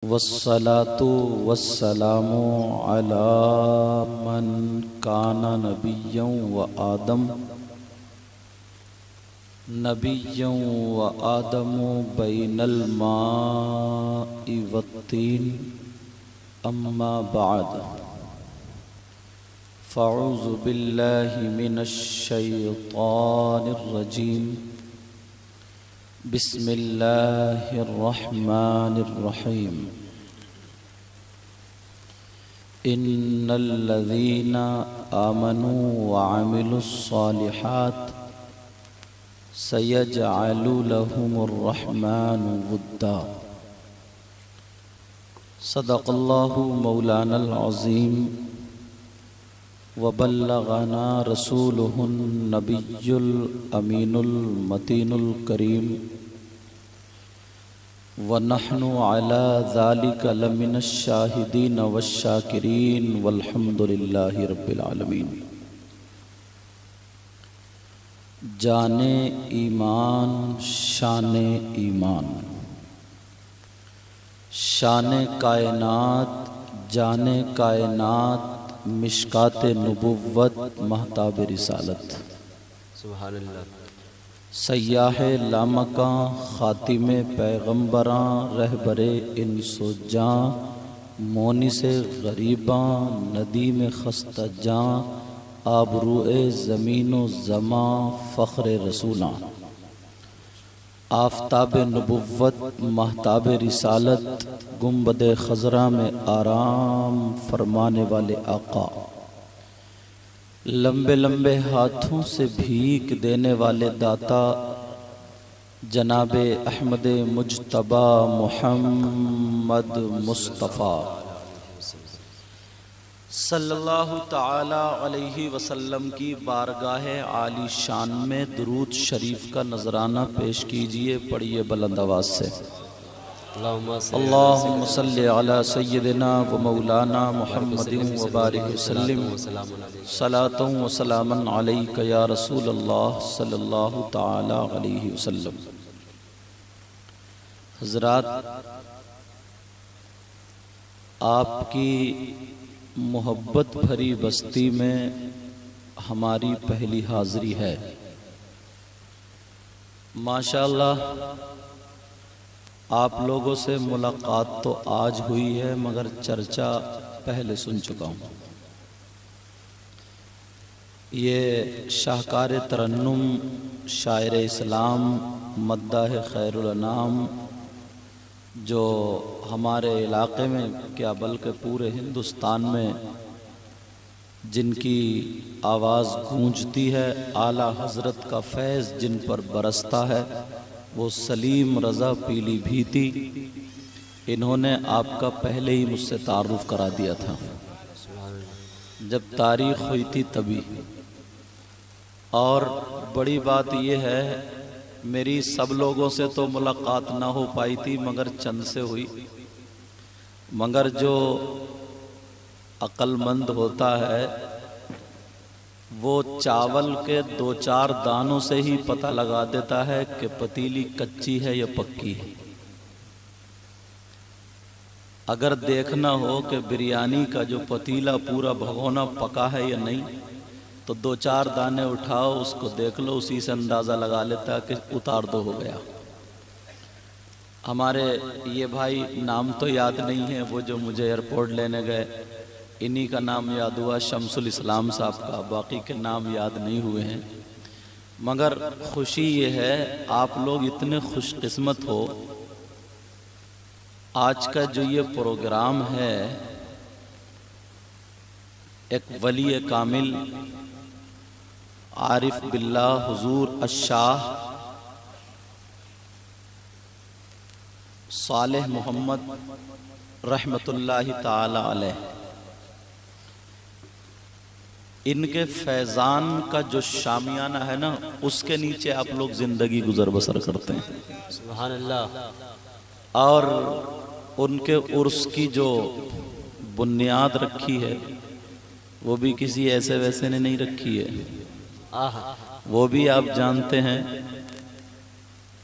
والصلاة والسلام على من كان نبيا وآدم بين الماء والطين أما بعد فأعوذ بالله من الشيطان الرجيم بسم الله الرحمن الرحيم إن الذين آمنوا وعملوا الصالحات سيجعل لهم الرحمن ودا صدق الله مولانا العظيم وبلغنا رسوله النبي الأمين المتين الكريم ونحن على ذلك لمن الشاهدين والشاكرين والحمد لله رب العالمين۔ جان ایمان شان ایمان، شان کائنات جان کائنات، مشکات نبوت مہتاب رسالت، سبحان اللہ۔ سیاح لامکاں خاتم پیغمبراں، رہبر انس و جاں، مونس غریباں، ندیم خستہ جاں، آبروئے زمین و زماں، فخر رسولاں، آفتاب نبوت مہتاب رسالت، گنبد خضرا میں آرام فرمانے والے آقا، لمبے لمبے ہاتھوں سے بھیک دینے والے داتا، جناب احمد مجتبی محمد مصطفیٰ صلی اللہ تعالی علیہ وسلم کی بارگاہ عالی شان میں درود شریف کا پیش کیجئے، پڑھیے بلند آواز سے۔ اللہم صلی علی سیدنا و مولانا محمد و بارک وسلم، صلاۃ و سلاما علیک یا رسول اللہ صلی اللہ تعالی علیہ وسلم۔ حضرات، آپ کی محبت بھری بستی میں ہماری پہلی حاضری ہے۔ ماشاءاللہ آپ لوگوں سے ملاقات تو آج ہوئی ہے، مگر چرچا پہلے سن چکا ہوں۔ یہ شاہکار ترنم، شاعر اسلام، مداح خیر الانام، جو ہمارے علاقے میں کیا بلکہ پورے ہندوستان میں جن کی آواز گونجتی ہے، اعلیٰ حضرت کا فیض جن پر برستا ہے، وہ سلیم رضا پیلی بھیتی، انہوں نے آپ کا پہلے ہی مجھ سے تعارف کرا دیا تھا جب تاریخ ہوئی تھی تبھی۔ اور بڑی بات یہ ہے، میری سب لوگوں سے تو ملاقات نہ ہو پائی تھی، مگر چند سے ہوئی۔ مگر جو عقل مند ہوتا ہے وہ چاول کے دو چار دانوں سے ہی پتہ لگا دیتا ہے کہ پتیلی کچی ہے یا پکی ہے۔ اگر دیکھنا ہو کہ بریانی کا جو پتیلا پورا بھگونا پکا ہے یا نہیں، تو دو چار دانے اٹھاؤ، اس کو دیکھ لو، اسی سے اندازہ لگا لیتا ہے کہ اتار دو ہو گیا۔ ہمارے یہ بھائی، نام تو یاد نہیں ہے، وہ جو مجھے ایئرپورٹ لینے گئے، انہی کا نام یاد ہوا، شمس الاسلام صاحب کا، باقی کے نام یاد نہیں ہوئے ہیں۔ مگر خوشی یہ ہے، آپ لوگ اتنے خوش قسمت ہو، آج کا جو یہ پروگرام ہے، ایک ولی کامل عارف باللہ حضور الشاہ صالح محمد رحمت اللہ تعالی علیہ، ان کے فیضان کا جو شامیانہ ہے نا، اس کے نیچے آپ لوگ زندگی گزر بسر کرتے ہیں، سبحان اللہ۔ اور ان کے عرس کی جو بنیاد رکھی ہے وہ بھی کسی ایسے ویسے نے نہیں رکھی ہے، وہ بھی آپ جانتے ہیں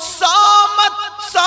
100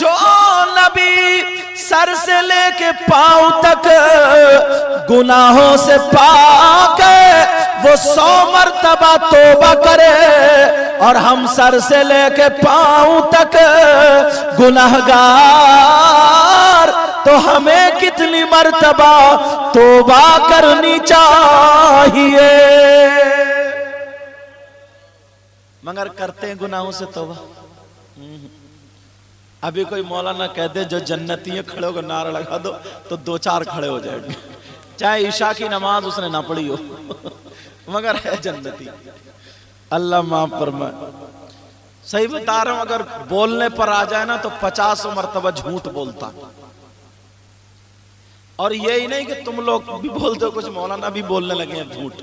جو نبی سر سے لے کے پاؤں تک گناہوں سے پاک ہے وہ 100 مرتبہ توبہ کرے، اور ہم سر سے لے کے پاؤں تک گناہگار، تو ہمیں کتنی مرتبہ توبہ کرنی چاہیے؟ مگر کرتے ہیں گناہوں سے توبہ؟ ابھی کوئی مولانا کہہ دے جو جنتی ہیں کھڑے ہو کر نعرہ لگا دو تو 2-4 کھڑے ہو جائیں گے، چاہے عشاء کی نماز اس نے نہ پڑھی ہو، مگر ہے جنتی۔ اللہ معاف فرمائے۔ صحیح بتا رہا ہوں، اگر بولنے پر آ جائے نا تو 50 مرتبہ جھوٹ بولتا، اور یہی نہیں کہ تم لوگ بھی بولتے ہو، کچھ مولانا بھی بولنے لگے ہیں جھوٹ۔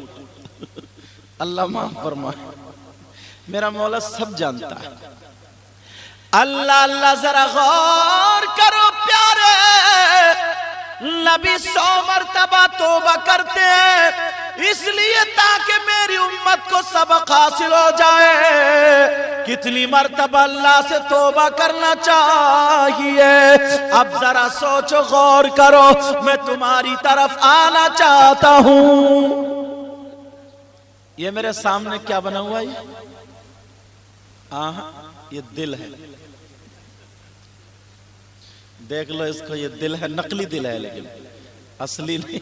اللہ معاف فرمائے، میرا مولا سب جانتا ہے۔ اللہ اللہ ذرا غور کرو پیارے، نبی 100 مرتبہ توبہ کرتے ہیں، اس لیے تاکہ میری امت کو سبق حاصل ہو جائے کتنی مرتبہ اللہ سے توبہ کرنا چاہیے۔ اب ذرا سوچو، غور کرو، میں تمہاری طرف آنا چاہتا ہوں۔ یہ میرے سامنے کیا بنا ہوا ہے؟ یہ دل ہے، دیکھ لو اس کو، یہ دل ہے، نقلی دل ہے لیکن اصلی نہیں۔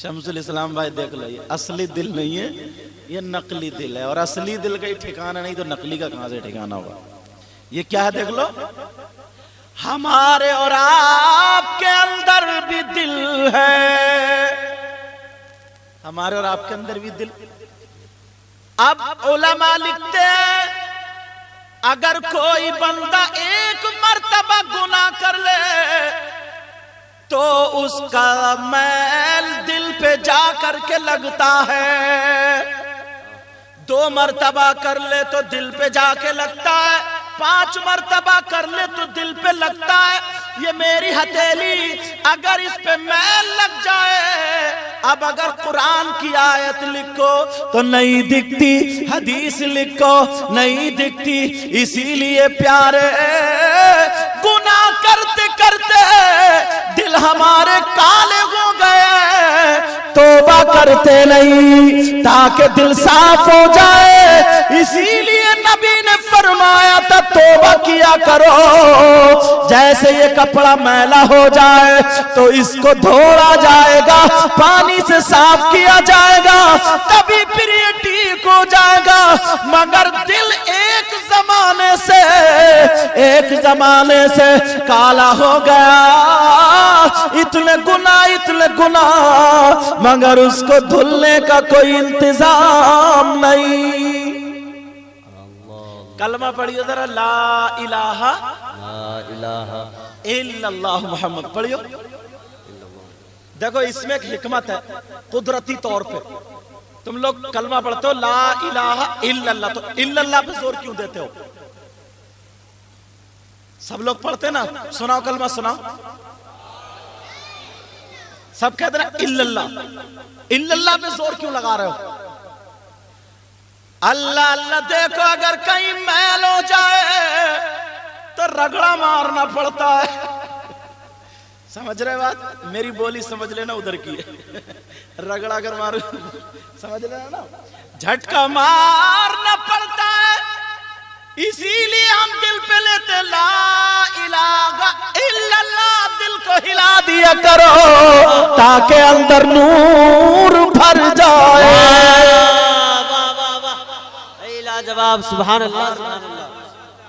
شمس الاسلام بھائی دیکھ لو، یہ اصلی دل نہیں ہے، یہ نقلی دل ہے، اور اصلی دل کا ہی ٹھکانہ نہیں تو نقلی کا کہاں سے ٹھکانہ ہوگا؟ یہ کیا ہے دیکھ لو، ہمارے اور آپ کے اندر بھی دل ہے، ہمارے اور آپ کے اندر بھی دل۔ اب علماء لکھتے ہیں اگر کوئی بندہ 1 مرتبہ گناہ کر لے تو اس کا میل دل پہ جا کر کے لگتا ہے، 2 مرتبہ کر لے تو دل پہ جا کے لگتا ہے، 5 مرتبہ کر لے تو دل پہ لگتا ہے۔ یہ میری ہتھیلی اگر اس پہ میل لگ جائے، اب اگر قرآن کی آیت لکھو تو نہیں دکھتی، حدیث لکھو نہیں دکھتی، اسی لیے پیارے گناہ کرتے کرتے دل ہمارے کالے ہو گئے، توبہ کرتے نہیں تاکہ دل صاف ہو جائے، اسی لیے نبی نے فرمایا تھا توبہ کیا کرو، جیسے یہ کپڑا میلا ہو جائے تو اس کو دھوڑا جائے گا، پانی سے صاف کیا جائے گا، تبھی پھر یہ ٹھیک ہو جائے گا۔ مگر دل ایک زمانے سے کالا ہو گیا، اتنے گناہ مگر اس کو دھلنے کا کوئی انتظام نہیں۔ کلمہ پڑھیو ذرا، لا الہ الا اللہ محمد پڑھیو۔ دیکھو اس میں ایک حکمت ہے قدرتی طور پہ، تم لوگ کلمہ پڑھتے ہو لا الہ الا اللہ، تو الا اللہ پہ زور کیوں دیتے ہو؟ سب لوگ پڑھتے نا، سناؤ کلمہ سناؤ، سب کہتے ہیں الا اللہ پہ زور کیوں لگا رہے ہو؟ اللہ اللہ دیکھو اگر کہیں میل ہو جائے تو رگڑا مارنا پڑتا ہے، سمجھ رہے بات؟ میری بولی سمجھ لینا ادھر کی ہے، رگڑا اگر مارو سمجھ لینا نا، جھٹکا مارنا پڑتا ہے، اسی لیے ہم دل پہ لیتے لا الہ الا اللہ، دل کو ہلا دیا کرو تاکہ اندر نور بھر جائے۔ جواب سبحان اللہ سبحان اللہ۔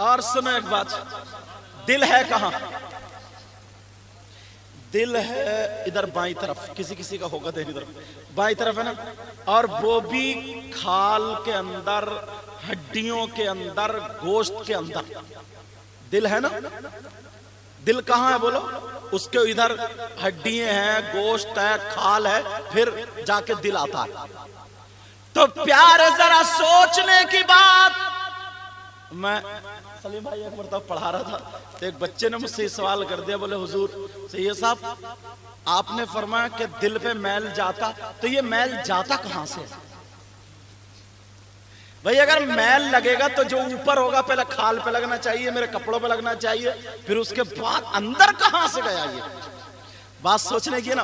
اور سنو ایک بات، دل ہے کہاں؟ دل ہے ادھر بائیں طرف، کسی کا ہوگا دہنی طرف، بائیں طرف ہے نا، اور وہ بھی کھال کے اندر، ہڈیوں کے اندر، گوشت کے اندر دل ہے نا۔ دل کہاں ہے بولو؟ اس کے ادھر ہڈیاں ہیں، گوشت ہے، کھال ہے، پھر جا کے دل آتا ہے۔ تو پیارے ذرا سوچنے کی بات، میں سلیم بھائی ایک مرتبہ پڑھا رہا تھا تو ایک بچے نے مجھ سے سوال کر دیا، بولے حضور سید صاحب آپ نے فرمایا کہ دل پہ میل جاتا، تو یہ میل جاتا کہاں سے؟ بھئی اگر میل لگے گا تو جو اوپر ہوگا پہلے کھال پہ لگنا چاہیے، میرے کپڑوں پہ لگنا چاہیے، پھر اس کے بعد اندر کہاں سے گیا یہ بات سوچنے کی نا۔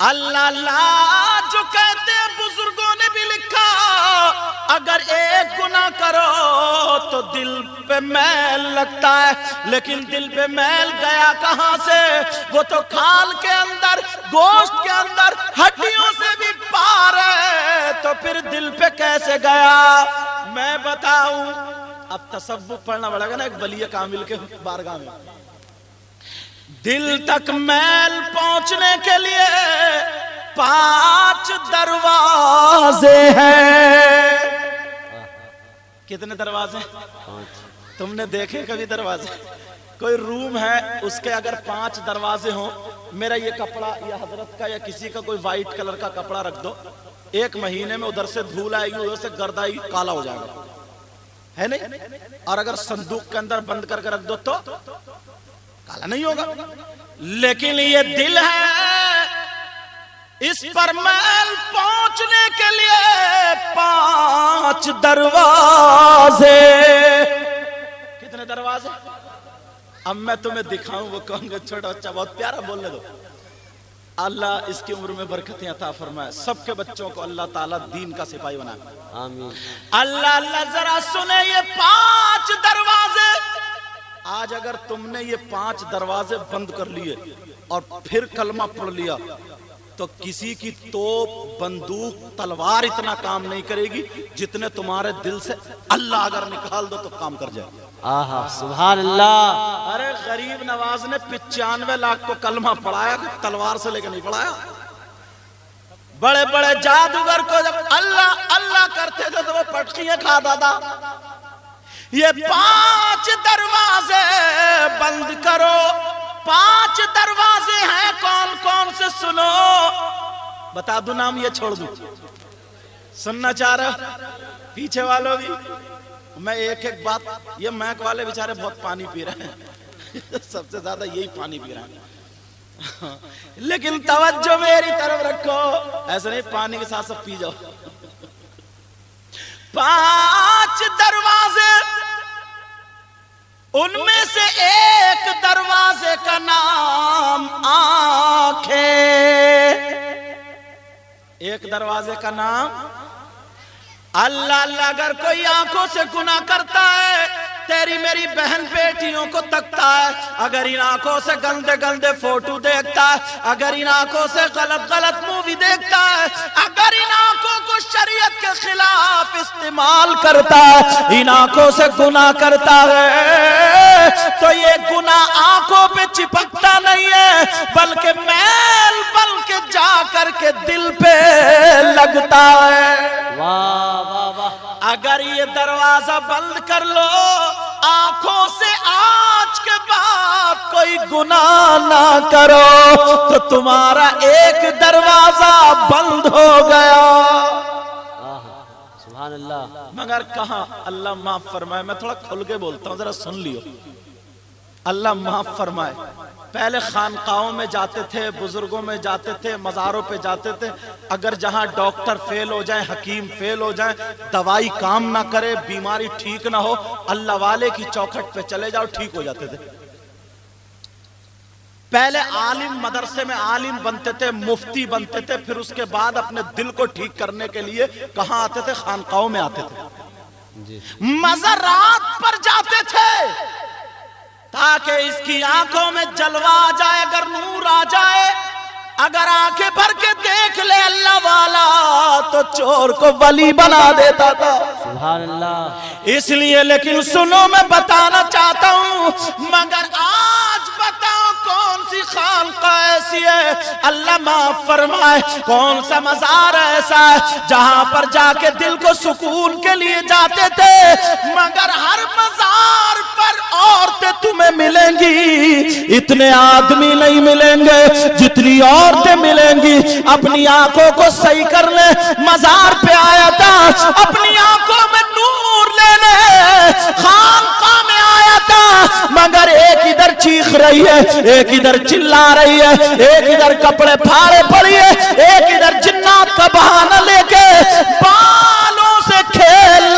اللہ اللہ جو کہتے ہیں بزرگوں نے بھی لکھا، اگر ایک گناہ کرو تو دل پہ میل لگتا ہے، لیکن دل پہ میل گیا کہاں سے؟ وہ تو کھال کے اندر، گوشت کے اندر، ہڈیوں سے بھی پار ہے، تو پھر دل پہ کیسے گیا؟ میں بتاؤں، اب تصوف پڑھنا پڑے گا نا ایک ولی کامل کے بارگاہ میں۔ دل تک میل پہنچنے کے لیے 5 دروازے ہیں۔ کتنے دروازے؟ تم نے دیکھے کبھی دروازے؟ کوئی روم ہے اس کے اگر 5 دروازے ہوں، میرا یہ کپڑا یا حضرت کا یا کسی کا کوئی وائٹ کلر کا کپڑا رکھ دو، 1 مہینے میں ادھر سے دھول آئے گی، ادھر سے گرد آئے گی، کالا ہو جائے گا، ہے نہیں؟ اور اگر صندوق کے اندر بند کر کے رکھ دو تو کالا نہیں ہوگا۔ لیکن یہ دل ہے، اس پر میل پہنچنے کے لیے 5 دروازے۔ کتنے دروازے؟ اب میں تمہیں دکھاؤں، وہ کہوں گے چھوٹا بچہ بہت پیارا، بولنے دو۔ اللہ اس کی عمر میں برکتیں عطا فرمائے، سب کے بچوں کو اللہ تعالیٰ دین کا سپاہی بنائے، آمین۔ اللہ اللہ ذرا سنے، یہ 5 دروازے، آج اگر تم نے یہ 5 دروازے بند کر لیے اور پھر کلمہ پڑھ لیا تو کسی کی توپ، بندوق، تلوار اتنا کام نہیں کرے گی جتنے تمہارے دل سے اللہ اگر نکال دو تو کام کر جائے۔ آہا سبحان اللہ۔ ارے غریب نواز نے 95 لاکھ کو کلمہ پڑھایا، تلوار سے لے کے نہیں پڑھایا۔ بڑے بڑے جادوگر کو جب اللہ اللہ کرتے تھے تو وہ پٹکیاں کھاتا تھا۔ یہ 5 دروازے بند کرو۔ 5 دروازے ہیں، کون کون سے سنو؟ بتا دوں نام، یہ چھوڑ دوں؟ سننا چاہ رہے پیچھے والوں بھی؟ میں ایک ایک بات، یہ میک والے بیچارے بہت پانی پی رہے ہیں، سب سے زیادہ یہی پانی پی رہے ہیں، لیکن توجہ میری طرف رکھو، ایسا نہیں پانی کے ساتھ سب پی جاؤ۔ 5 دروازے، ان میں سے ایک دروازے کا نام آنکھیں۔ ایک دروازے کا نام اللہ اللہ۔ اگر کوئی آنکھوں سے گناہ کرتا ہے، تیری میری بہن بیٹیوں کو تکتا ہے، اگر ان آنکھوں سے گندے گندے فوٹو دیکھتا ہے، اگر ان آنکھوں سے غلط غلط مووی دیکھتا ہے، اگر ان آنکھوں کو شریعت کے خلاف استعمال کرتا ہے، ان آنکھوں سے گناہ کرتا ہے، تو یہ گناہ آنکھوں پہ چپکتا نہیں ہے، بلکہ میل بن کے جا کر کے دل پہ لگتا ہے۔ واہ واہ واہ۔ اگر یہ دروازہ بند کر لو، آنکھوں سے آج کے بعد کوئی گناہ نہ کرو، تو تمہارا ایک دروازہ بند ہو گیا۔ سبحان اللہ۔ مگر کہاں؟ اللہ معاف فرمائے، میں تھوڑا کھل کے بولتا ہوں، ذرا سن لیو۔ اللہ معاف فرمائے، پہلے خانقاہوں میں جاتے تھے، بزرگوں میں جاتے تھے، مزاروں پہ جاتے تھے، اگر جہاں ڈاکٹر فیل ہو جائیں، حکیم فیل ہو جائیں، دوائی کام نہ کرے، بیماری ٹھیک نہ ہو، اللہ والے کی چوکھٹ پہ چلے جاؤ، ٹھیک ہو جاتے تھے۔ پہلے عالم مدرسے میں عالم بنتے تھے، مفتی بنتے تھے، پھر اس کے بعد اپنے دل کو ٹھیک کرنے کے لیے کہاں آتے تھے؟ خانقاہوں میں آتے تھے، مزارات پر جاتے تھے، تاکہ اس کی آنکھوں میں جلوہ آ جائے، اگر نور آ جائے، اگر آنکھیں بھر کے دیکھ لے اللہ والا تو چور کو ولی بنا دیتا تھا۔ سبحان اللہ۔ اس لیے لیکن سنو، میں بتانا چاہتا ہوں، مگر آج بتاؤ کون سی خانقاہ ایسی ہے، اللہ معاف فرمائے، کون سا مزار ایسا ہے جہاں پر جا کے دل کو سکون کے لیے جاتے تھے، مگر ہر مزار پر عورتیں تمہیں ملیں گی، اتنے آدمی نہیں ملیں گے جتنی عورتیں ملیں گی۔ اپنی آنکھوں کو صحیح کر لے، مزار پہ آیا تھا اپنی آنکھوں میں نور لینے، خانقاہ میں آیا تھا، مگر ایک ادھر چیخ رہی ہے، ایک ادھر چلا رہی ہے، ایک ادھر کپڑے پھاڑے پڑی ہے، ایک ادھر جنات کا بہانہ لے کے بالوں سے کھیل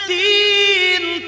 3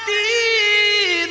3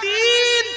3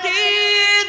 3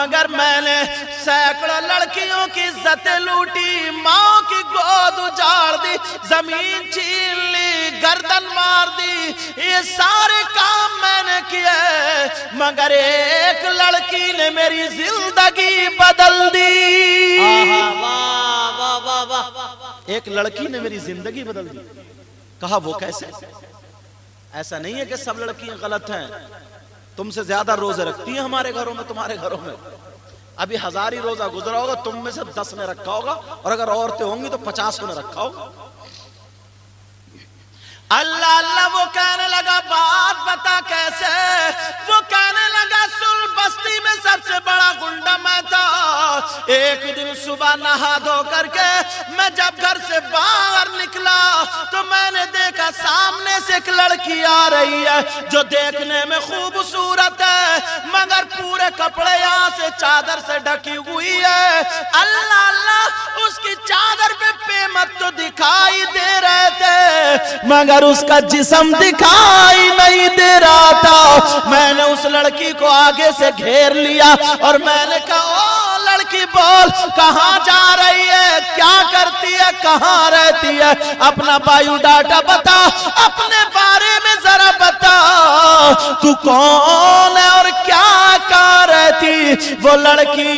مگر میں نے سینکڑوں لڑکیوں کی عزتیں لوٹی، ماں کی گود اجاڑ دی، زمین چھین لی، گردن مار دی، یہ سارے کام میں نے کیے، مگر ایک لڑکی نے میری زندگی بدل دی۔ ایک لڑکی نے میری زندگی بدل دی۔ کہا وہ کیسے؟ ایسا نہیں ہے کہ سب لڑکیاں غلط ہیں، تم سے زیادہ روزے رکھتی ہیں ہمارے گھروں میں، تمہارے گھروں میں ابھی 1000 ہی روزہ گزرا ہوگا، تم میں سے 10 نے رکھا ہوگا، اور اگر عورتیں ہوں گی تو 50 نے رکھا ہوگا۔ اللہ اللہ وہ کہنے لگا بات بتا کیسے؟ وہ کہنے لگا سن، بستی میں سب سے بڑا گنڈا میں تھا۔ ایک دن صبح نہا دھو کر کے میں جب گھر سے باہر نکلا تو میں نے دیکھا سامنے سے ایک لڑکی آ رہی ہے جو دیکھنے میں خوبصورت ہے، مگر پورے کپڑے یہاں سے چادر سے ڈھکی ہوئی ہے۔ اللہ اللہ اس کی چادر پہ پیمت تو دکھائی دے رہے تھے، مگر اس کا جسم دکھائی نہیں دے رہا تھا۔ میں نے اس لڑکی کو آگے سے گھیر لیا اور میں نے کہا او لڑکی بول، کہاں جا رہی ہے، کیا کرتی ہے، کہاں رہتی ہے، اپنا بایو ڈاٹا بتا، اپنے بارے میں ذرا بتا، تو کون ہے اور کیا کر رہی تھی؟ وہ لڑکی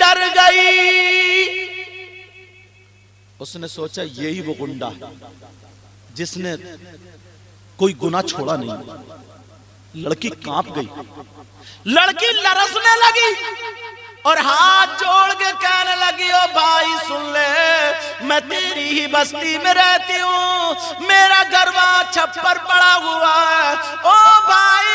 ڈر گئی۔ اس نے سوچا یہی وہ گنڈا ہے جس نے کوئی گناہ چھوڑا نہیں۔ لڑکی کانپ گئی، لڑکی لرزنے لگی اور ہاتھ جوڑ کے کہنے لگی او بھائی سن لے، میں تیری ہی بستی میں رہتی ہوں، میرا گھر وہاں چھپر پڑا ہوا ہے، او بھائی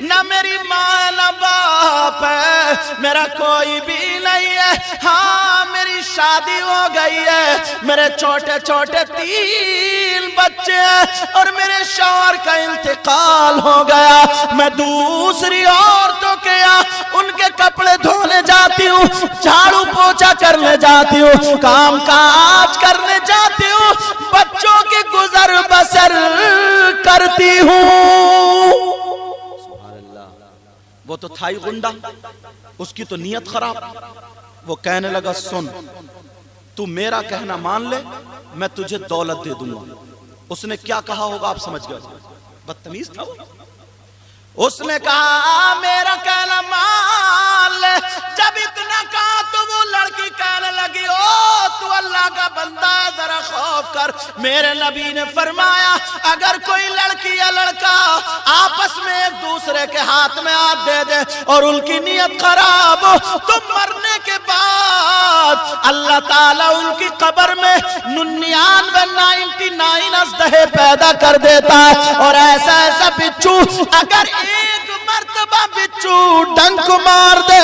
نہ میری ماں نہ باپ ہے، میرا کوئی بھی نہیں ہے، ہاں میری شادی ہو گئی ہے، میرے چھوٹے چھوٹے 3 بچے ہیں اور میرے شوہر کا انتقال ہو گیا، میں دوسری عورتوں کے یہاں ان کے کپڑے دھونے جاتی ہوں، جھاڑو پوچھا کرنے جاتی ہوں، کام کاج کرنے جاتی ہوں، بچوں کی گزر بسر کرتی ہوں۔ وہ تو تھا ہی گنڈا، اس کی تو نیت خراب۔ وہ کہنے لگا سن، تو میرا کہنا مان لے، میں تجھے دولت دے دوں گا۔ اس نے کیا کہا ہوگا آپ سمجھ گئے، بدتمیز تھا وہ۔ اس نے کہا میرا کہنا مان لے۔ جب اتنا کہا تو وہ لڑکی کہنے لگی او تو اللہ کا بندہ ہے، ذرا خوف کر، میرے نبی نے فرمایا اگر کوئی لڑکی یا لڑکا آپس میں ایک دوسرے کے ہاتھ میں ہاتھ دے دے اور ان کی نیت خراب ہو تو مرنے کے بعد اللہ تعالیٰ ان کی قبر میں 99 ازدہے پیدا کر دیتا ہے، اور ایسا ایسا بچو اگر ایک مرتبہ بچو ڈنک مار دے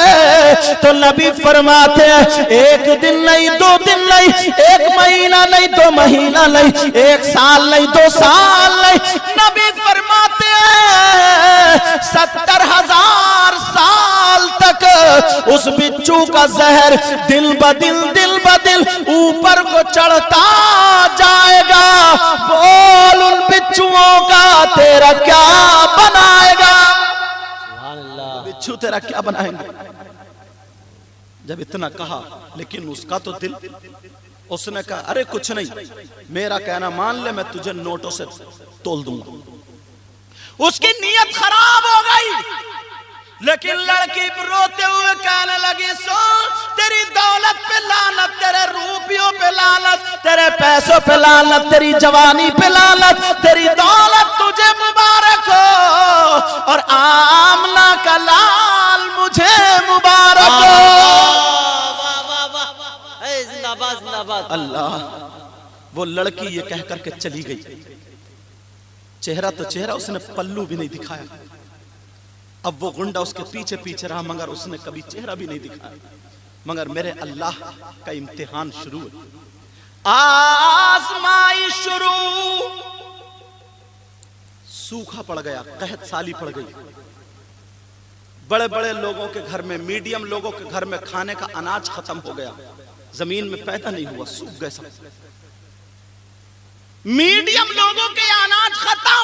تو نبی فرماتے ہیں ایک دن نہیں، 2 دن نہیں، 1 مہینہ نہیں، 2 مہینہ نہیں، 1 سال نہیں، 2 سال نہیں، نبی فرماتے ہیں 70,000 سال تک اس بچو کا زہر دل بدل اوپر کو چڑھتا جائے گا۔ بول ان بچوں کا تیرا کیا بنائے گا؟ بچو تیرا کیا بنائیں گے؟ جب اتنا کہا لیکن اس کا تو دل، اس نے کہا ارے کچھ نہیں، میرا کہنا مان لے، میں تجھے نوٹوں سے تول دوں گا۔ اس کی نیت خراب ہو گئی، لیکن لڑکی روتے ہوئے کہنے لگی سن، تیری دولت پہ لعنت، تیرے روپیوں پہ لعنت، تیرے پیسوں پہ لعنت، تیری جوانی پہ لعنت، تیری دولت تجھے مبارک ہو اور آمنہ کا لال مجھے مبارک ہو۔ اللہ، وہ لڑکی یہ کہہ کر کے چلی گئی، چہرہ تو چہرہ اس نے پلو بھی نہیں دکھایا۔ اب وہ گنڈا اس کے پیچھے پیچھے رہا مگر اس نے کبھی چہرہ بھی نہیں دکھایا۔ مگر میرے اللہ کا امتحان شروع ہے، آزمائی شروع۔ سوکھا پڑ گیا، قحط سالی پڑ گئی، بڑے بڑے لوگوں کے گھر میں، میڈیم لوگوں کے گھر میں کھانے کا اناج ختم ہو گیا، زمین میں پیدا نہیں ہوا، سوکھ گئے سب۔ میڈیم لوگوں کے اناج ختم،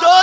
2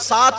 7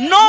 9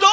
2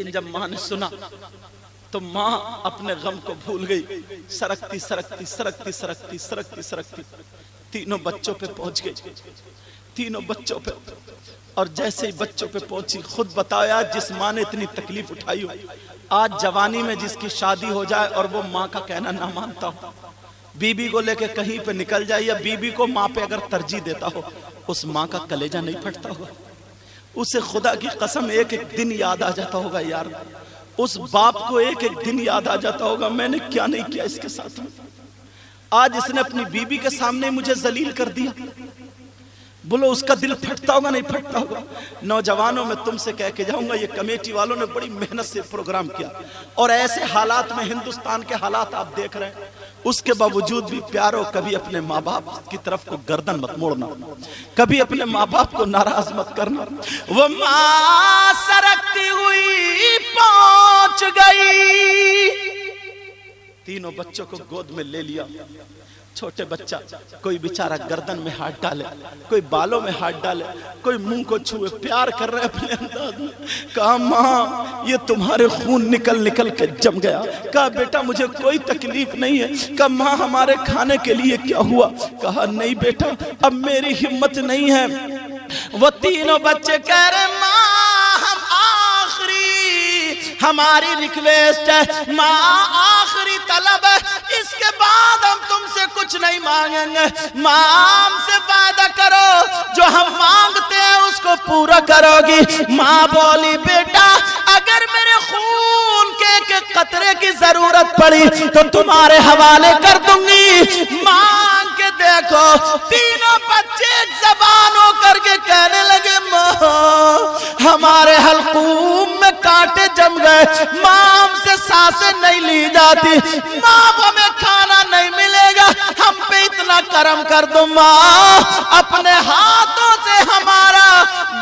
لیکن جب ماں نے سنا تو ماں اپنے غم کو بھول گئی، سرکتی سرکتی سرکتی سرکتی سرکتی سرکتی تینوں بچوں پہ پہنچ گئی، تینوں بچوں پہ، اور جیسے ہی بچوں پہ پہنچی خود بتایا جس ماں نے اتنی تکلیف اٹھائی ہو، آج جوانی میں جس کی شادی ہو جائے اور وہ ماں کا کہنا نہ مانتا ہو، بی بی کو لے کے کہیں پہ نکل جائے یا بی بی کو ماں پہ اگر ترجیح دیتا ہو، اس ماں کا کلیجہ نہیں پھٹتا ہوگا؟ اسے خدا کی قسم ایک ایک دن یاد آ جاتا ہوگا، یار اس باپ کو ایک ایک دن یاد آ جاتا ہوگا میں نے کیا نہیں کیا اس کے ساتھ میں، آج اس نے اپنی بیوی کے سامنے مجھے ذلیل کر دیا، بولو اس کا دل پھٹتا ہوگا نہیں پھٹتا ہوگا؟ نوجوانوں میں تم سے کہہ کے جاؤں گا، یہ کمیٹی والوں نے بڑی محنت سے پروگرام کیا اور ایسے حالات میں ہندوستان کے حالات آپ دیکھ رہے ہیں، اس کے باوجود بھی پیارو کبھی اپنے ماں باپ کی طرف کو گردن مت موڑنا، کبھی اپنے ماں باپ کو ناراض مت کرنا۔ وہ ماں سرکتی ہوئی پہنچ گئی، تینوں بچوں کو گود میں لے لیا، چھوٹے بچہ کوئی بیچارہ گردن میں ہاتھ ڈالے، کوئی بالوں میں ہاتھ ڈالے، کوئی منہ کو چھوئے، پیار کر رہے اپنے انداز میں، کہا ماں یہ تمہارے خون نکل نکل کے جم گیا، کہا بیٹا مجھے کوئی تکلیف نہیں ہے، کہا ماں ہمارے کھانے کے لیے کیا ہوا، کہا نہیں بیٹا اب میری ہمت نہیں ہے۔ وہ تینوں بچے کہہ رہے ماں ہم آخری ہماری ریکویسٹ ہے، ماں آخری طلب ہے، اس کے بعد ہم تم سے کچھ نہیں مانگیں گے، ماں ہم سے وعدہ کرو جو ہم مانگتے ہیں اس کو پورا کرو گی۔ ماں بولی بیٹا اگر میرے خون کے ایک قطرے کی ضرورت پڑی تو تمہارے حوالے کر دوں گی، مانگ کے دیکھو۔ تینوں بچے زبان ہو کر کے کہنے لگے ماں ہمارے حلقوم میں کانٹے جم گئے، ماں ہم سے سانسیں نہیں لی جاتی، ماں ہمیں کھانا نہیں ملے گا، ہم پہ اتنا کرم کر دو ماں اپنے ہاتھوں سے ہمارا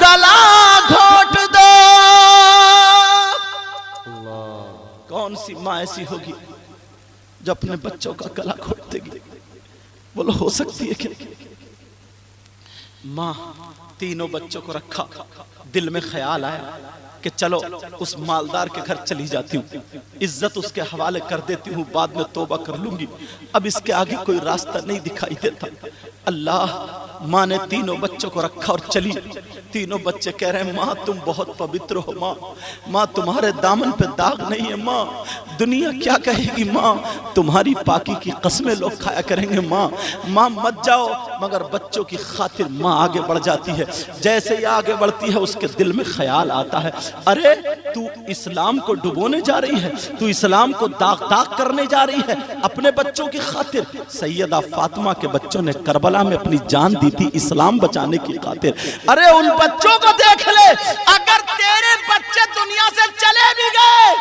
گلا گھونٹ دو۔ کون سی ماں ایسی ہوگی جو اپنے بچوں کا گلا گھونٹ دے گی؟ بولو ہو سکتی ہے کہ ماں تینوں بچوں کو رکھا، دل میں خیال آیا کہ چلو اس مالدار کے گھر چلی جاتی ہوں، عزت اس کے حوالے کر دیتی ہوں، بعد میں توبہ کر لوں گی، اب اس کے آگے کوئی راستہ نہیں دکھائی دیتا۔ اللہ ماں نے تینوں بچوں کو رکھا اور چلی، تینوں بچے کہہ رہے ہیں ماں تم بہت پوتر ہو، ماں تمہارے دامن پہ داغ نہیں ہے، ماں دنیا کیا کہے گی، ماں تمہاری پاکی کی قسمیں لوگ کھایا کریں گے، ماں مت جاؤ، مگر بچوں کی خاطر ماں آگے بڑھ جاتی ہے۔ جیسے ہی آگے بڑھتی ہے اس کے دل میں خیال آتا ہے ارے تو اسلام کو ڈبونے جا رہی ہے، تو اسلام کو داغ کرنے جا رہی ہے اپنے بچوں کی خاطر۔ سیدہ فاطمہ کے بچوں نے کربلا میں اپنی جان دی تھی اسلام بچانے کی خاطر۔ ارے ان بچوں کو دیکھ لے، اگر تیرے بچے دنیا سے چلے بھی گئے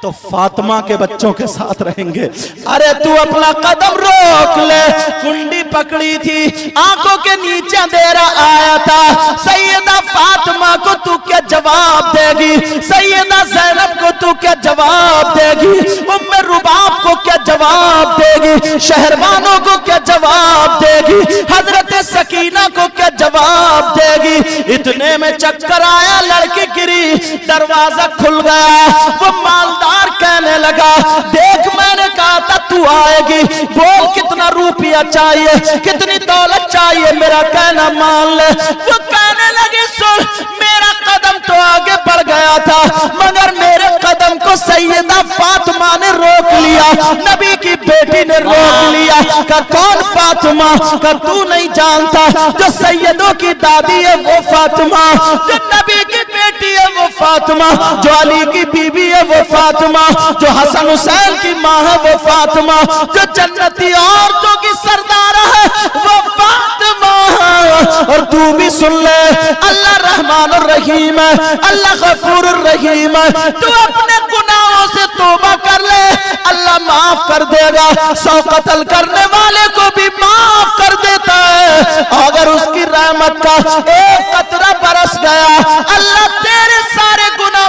تو فاطمہ کے بچوں کے ساتھ رہیں گے۔ ارے تو اپنا قدم روک لے، کنڈی پکڑی تھی، آنکھوں کے نیچے اندھیرا آیا تھا، سیدہ فاطمہ کو تو کیا جواب دے گی، سیدہ زینب کو تو کیا جواب دے گی، ام رباب کو کیا جواب دے گی، شہربانوں کو کیا جواب دے گی، حضرت سکینہ کو کیا جواب دے گی؟ اتنے میں چکر آیا، لڑکی گری، دروازہ کھل گیا، وہ مالدار کہنے لگا دیکھ میں نے کہا تھا تو آئے گی، بول کتنا روپیہ چاہیے، کتنی دولت چاہیے، میرا کہنا مان لے۔ وہ کہنے لگی سن میرا قدم تو آگے بڑھ گیا تھا مگر میرے قدم کو سیدہ فاطمہ نے روک لیا، نبی کی بیٹی نے روک لیا۔ کہ کون فاطمہ؟ کہ تو نہیں جانتا جو سیدوں کی دادی ہے وہ فاطمہ، جو نبی کی بیٹی ہے وہ فاطمہ، جو علی کی بیوی ہے وہ فاطمہ، جو حسن حسین کی ماں ہے وہ فاطمہ، جو جنتی عورتوں کی سردار ہے وہ فاطمہ ہے۔ اور تو بھی سن لے اللہ رحمان الرحیم ہے، اللہ غفور الرحیم ہے، تو اپنے گناہوں سے توبہ کر لے اللہ معاف کر دے گا، 100 قتل کرنے والے کو بھی معاف کر دیتا ہے، اگر اس کی رحمت کا ایک قطرہ برس گیا اللہ تیرے سارے گناہ